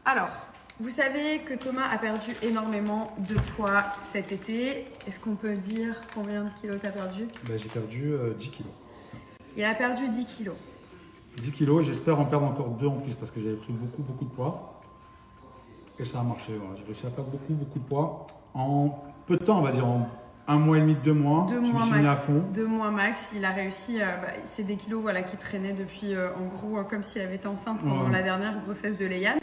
Alors, vous savez que Thomas a perdu énormément de poids cet été. Est-ce qu'on peut dire combien de kilos tu as perdu? J'ai perdu 10 kilos. Il a perdu 10 kilos. 10 kilos, j'espère en perdre encore 2 en plus parce que j'avais pris beaucoup de poids. Et ça a marché, voilà. J'ai réussi à perdre beaucoup de poids. En peu de temps, on va dire, en 1 mois et demi, 2 mois, je me suis mis à fond. 2 mois max, il a réussi, c'est des kilos voilà, qui traînaient depuis, en gros, comme si elle avait été enceinte pendant la dernière grossesse de Léane.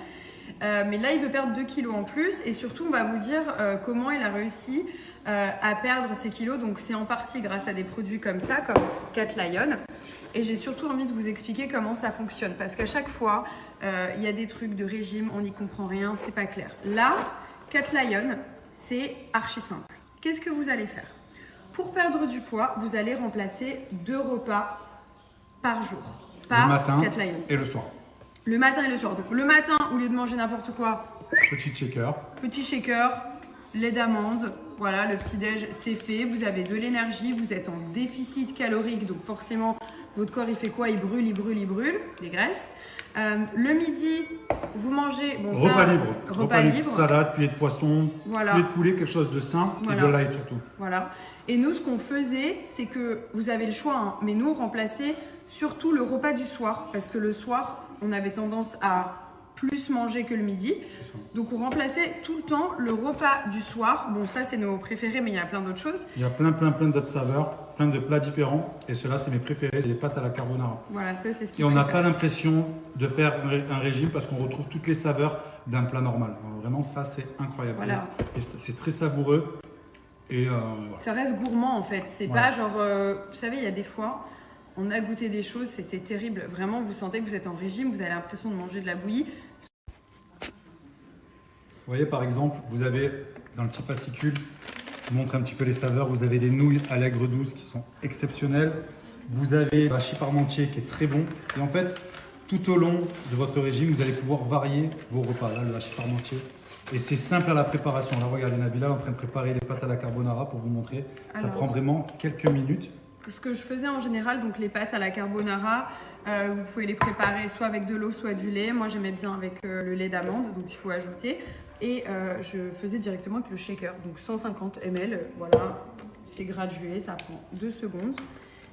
Mais là, il veut perdre 2 kilos en plus et surtout, on va vous dire comment il a réussi à perdre ces kilos. Donc, c'est en partie grâce à des produits comme ça, comme Cat Lion. Et j'ai surtout envie de vous expliquer comment ça fonctionne parce qu'à chaque fois, il y a des trucs de régime, on n'y comprend rien, c'est pas clair. Là, Cat Lion, c'est archi simple. Qu'est-ce que vous allez faire? Pour perdre du poids, vous allez remplacer 2 repas par jour. Par le matin Cat Lion. Et le soir. Le matin et le soir. Donc le matin, au lieu de manger n'importe quoi, petit shaker. Petit shaker, lait d'amande. Voilà, le petit-déj, c'est fait. Vous avez de l'énergie, vous êtes en déficit calorique. Donc forcément, votre corps, il fait quoi? Il brûle les graisses. Le midi, vous mangez… Bon, repas libre. Salade, filet de poisson, voilà. Filet de poulet, quelque chose de sain et de light surtout. Voilà. Et nous, ce qu'on faisait, c'est que vous avez le choix, hein, mais nous, on remplaçait surtout le repas du soir. Parce que le soir, on avait tendance à plus manger que le midi. Donc, on remplaçait tout le temps le repas du soir. Bon, ça, c'est nos préférés, mais il y a plein d'autres choses. Il y a plein d'autres saveurs, plein de plats différents. Et ceux-là, c'est mes préférés, c'est les pâtes à la carbonara. Voilà, ça, c'est ce Et on n'a pas l'impression de faire un régime parce qu'on retrouve toutes les saveurs d'un plat normal. Alors, vraiment, ça, c'est incroyable. Voilà. Et c'est très savoureux. Et voilà. Ça reste gourmand, en fait. C'est pas genre… vous savez, il y a des fois… On a goûté des choses, c'était terrible. Vraiment, vous sentez que vous êtes en régime, vous avez l'impression de manger de la bouillie. Vous voyez, par exemple, vous avez dans le petit fascicule, je vous montre un petit peu les saveurs. Vous avez des nouilles à l'aigre douce qui sont exceptionnelles. Vous avez le hachis parmentier qui est très bon. Et en fait, tout au long de votre régime, vous allez pouvoir varier vos repas. Là, le hachis parmentier. Et c'est simple à la préparation. Là, regardez, Nabila est en train de préparer les pâtes à la carbonara pour vous montrer. Ça prend vraiment quelques minutes. Ce que je faisais en général, donc les pâtes à la carbonara, vous pouvez les préparer soit avec de l'eau, soit du lait. Moi, j'aimais bien avec le lait d'amande, donc il faut ajouter. Et je faisais directement avec le shaker, donc 150 ml. Voilà, c'est gradué, ça prend 2 secondes.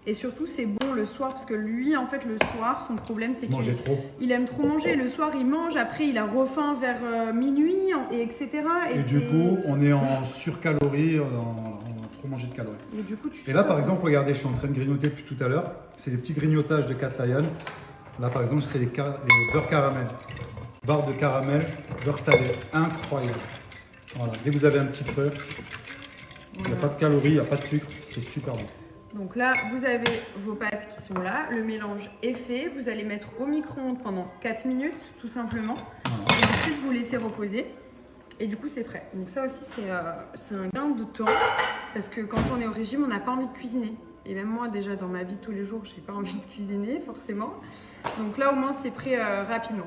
Et surtout, c'est bon le soir parce que lui, en fait, le soir, son problème, c'est qu'il aime trop manger. Le soir, il mange, après, il a refaim vers minuit, etc. Et du coup, on est en surcalorie, on a trop mangé de calories. Et, du coup, là, par exemple, regardez, je suis en train de grignoter depuis tout à l'heure. C'est les petits grignotages de Cat Lion. Là, par exemple, c'est les beurre caramel. Barre de caramel, beurre salé. Incroyable. Voilà. Dès que vous avez un petit creux, il n'y a pas de calories, il n'y a pas de sucre. C'est super bon. Donc là, vous avez vos pâtes qui sont là. Le mélange est fait. Vous allez mettre au micro-ondes pendant 4 minutes, tout simplement. Voilà. Et ensuite, vous laissez reposer. Et du coup, c'est prêt. Donc ça aussi, c'est un gain de temps. Parce que quand on est au régime, on n'a pas envie de cuisiner. Et même moi, déjà, dans ma vie de tous les jours, je n'ai pas envie de cuisiner, forcément. Donc là, au moins, c'est prêt rapidement.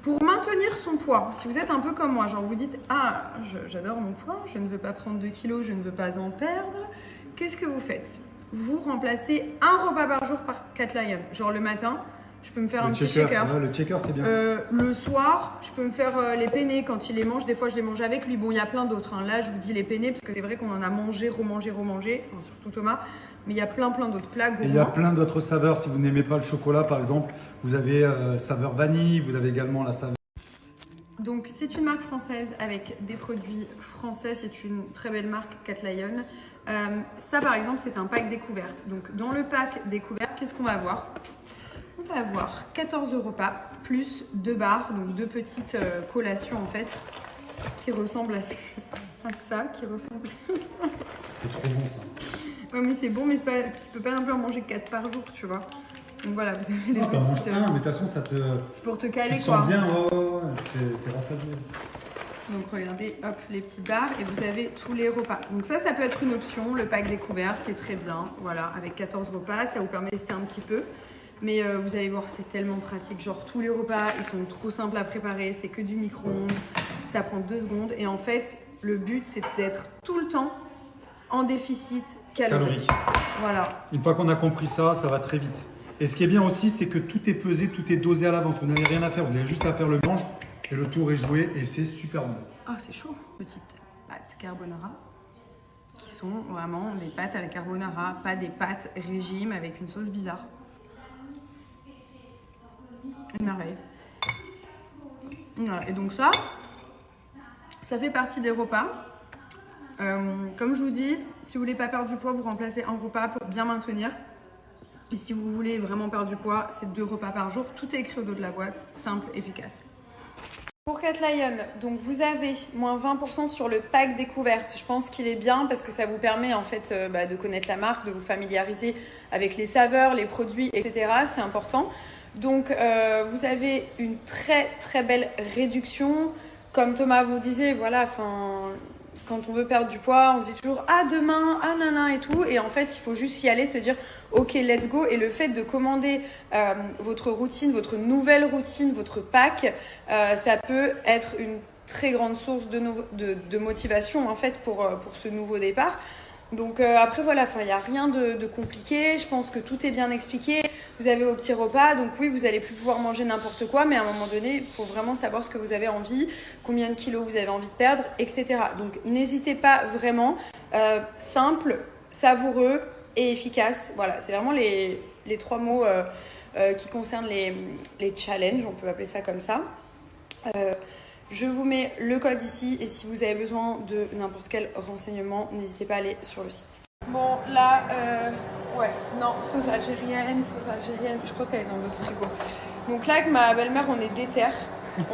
Pour maintenir son poids, si vous êtes un peu comme moi, genre vous dites « Ah, j'adore mon poids, je ne veux pas prendre 2 kilos, je ne veux pas en perdre », qu'est-ce que vous faites? Vous remplacez un repas par jour par Cat Lion. Genre le matin, je peux me faire un petit shaker. Ouais, le shaker, c'est bien. Le soir, je peux me faire les penne quand il les mange. Des fois, je les mange avec lui. Bon, il y a plein d'autres. Hein. Là, je vous dis les penne parce que c'est vrai qu'on en a mangé, remangé. Enfin, surtout Thomas. Mais il y a plein d'autres plats gourmands. Et il y a plein d'autres saveurs. Si vous n'aimez pas le chocolat, par exemple, vous avez saveur vanille. Vous avez également la saveur. Donc, c'est une marque française avec des produits français. C'est une très belle marque, Cat Lion. Ça, par exemple, c'est un pack découverte. Donc, dans le pack découverte, qu'est-ce qu'on va avoir? On va avoir 14 repas plus 2 barres, donc 2 petites collations en fait, qui ressemblent à ça, qui ressemblent à ça. C'est trop bon ça. Ouais, mais c'est bon, mais pas, tu peux pas non plus en manger 4 par jour, tu vois. Donc voilà, vous avez les petites… mais de toute façon, ça te… C'est pour te caler, tu te sens bien, t'es rassasié. Donc regardez, hop, les petites barres et vous avez tous les repas. Donc ça peut être une option, le pack découverte qui est très bien. Voilà, avec 14 repas, ça vous permet de tester un petit peu. Mais vous allez voir, c'est tellement pratique. Genre tous les repas, ils sont trop simples à préparer. C'est que du micro-ondes, ça prend 2 secondes. Et en fait, le but, c'est d'être tout le temps en déficit calorique. Voilà. Une fois qu'on a compris ça, ça va très vite. Et ce qui est bien aussi, c'est que tout est pesé, tout est dosé à l'avance. Vous n'avez rien à faire, vous avez juste à faire le mélange et le tour est joué et c'est super bon. Ah, c'est chaud. Petites pâtes carbonara qui sont vraiment des pâtes à la carbonara, pas des pâtes régime avec une sauce bizarre. Une merveille. Voilà. Et donc ça fait partie des repas. Comme je vous dis, si vous voulez pas perdre du poids, vous remplacez un repas pour bien maintenir. Et si vous voulez vraiment perdre du poids, c'est 2 repas par jour. Tout est écrit au dos de la boîte, simple, efficace. Pour Cat Lion, donc vous avez moins 20% sur le pack découverte. Je pense qu'il est bien parce que ça vous permet en fait de connaître la marque, de vous familiariser avec les saveurs, les produits, etc. C'est important. Donc vous avez une très très belle réduction. Comme Thomas vous disait, voilà, quand on veut perdre du poids, on se dit toujours « Ah, demain, ah, nana et tout ». Et en fait, il faut juste y aller, se dire « Ok, let's go ». Et le fait de commander votre routine, votre nouvelle routine, votre pack, ça peut être une très grande source de motivation en fait pour ce nouveau départ. Donc après voilà, il n'y a rien de compliqué, je pense que tout est bien expliqué, vous avez vos petits repas, donc oui, vous n'allez plus pouvoir manger n'importe quoi, mais à un moment donné, il faut vraiment savoir ce que vous avez envie, combien de kilos vous avez envie de perdre, etc. Donc n'hésitez pas vraiment, simple, savoureux et efficace, voilà, c'est vraiment les 3 mots qui concernent les challenges, on peut appeler ça comme ça. Je vous mets le code ici et si vous avez besoin de n'importe quel renseignement, n'hésitez pas à aller sur le site. Bon, là, ouais, non, sauce algérienne, je crois qu'elle est dans votre frigo. Donc là, avec ma belle-mère, on est déter.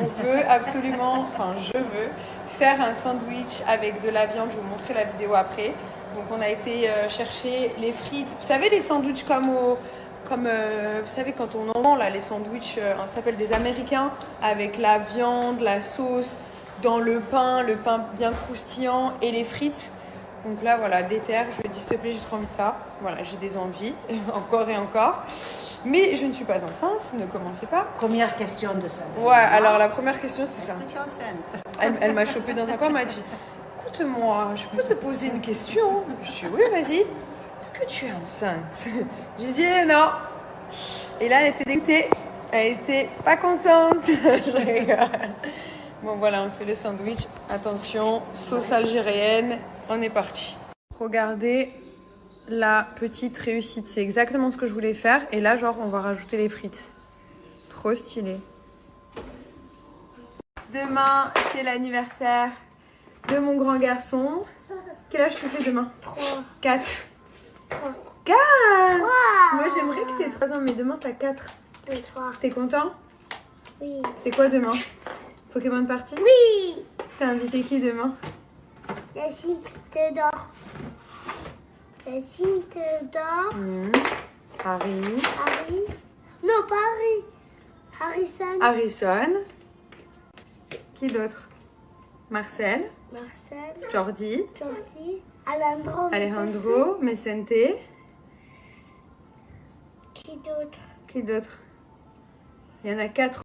On veut absolument, je veux faire un sandwich avec de la viande. Je vais vous montrer la vidéo après. Donc on a été chercher les frites. Vous savez, les sandwichs comme vous savez quand on en vend là, les sandwichs, ça s'appelle des américains, avec la viande, la sauce, dans le pain bien croustillant et les frites. Donc là voilà, déter, je lui ai dit s'il te plaît, j'ai trop envie de ça. Voilà, j'ai des envies, encore et encore. Mais je ne suis pas enceinte, ne commencez pas. Première question de ça. Ouais, alors la première question c'était ça. Est-ce que tu es enceinte? Elle m'a chopé dans un coin, elle m'a dit écoute-moi, je peux te poser une question? Je dis oui, vas-y. Est-ce que tu es enceinte? J'ai dit non. Et là, elle était dégoûtée. Elle était pas contente. Je rigole. Bon, voilà, on fait le sandwich. Attention, sauce algérienne. On est parti. Regardez la petite réussite. C'est exactement ce que je voulais faire. Et là, genre, on va rajouter les frites. Trop stylé. Demain, c'est l'anniversaire de mon grand garçon. Quel âge tu fais demain? 3. 4. 3. 4. Moi j'aimerais que tu aies 3 ans, mais demain t'as 4. Oui, 3. T'es content? Oui. C'est quoi demain? Pokémon Party? Oui. T'as invité qui demain? Yacine Théodore. Yacine Théodore. Harry. Harry. Non, pas Harry. Harrison. Harrison. Qui d'autre? Marcel. Marcel. Jordi. Jordi. Alejandro. Messente. Qui d'autre? Qui d'autre? Il y en a 4.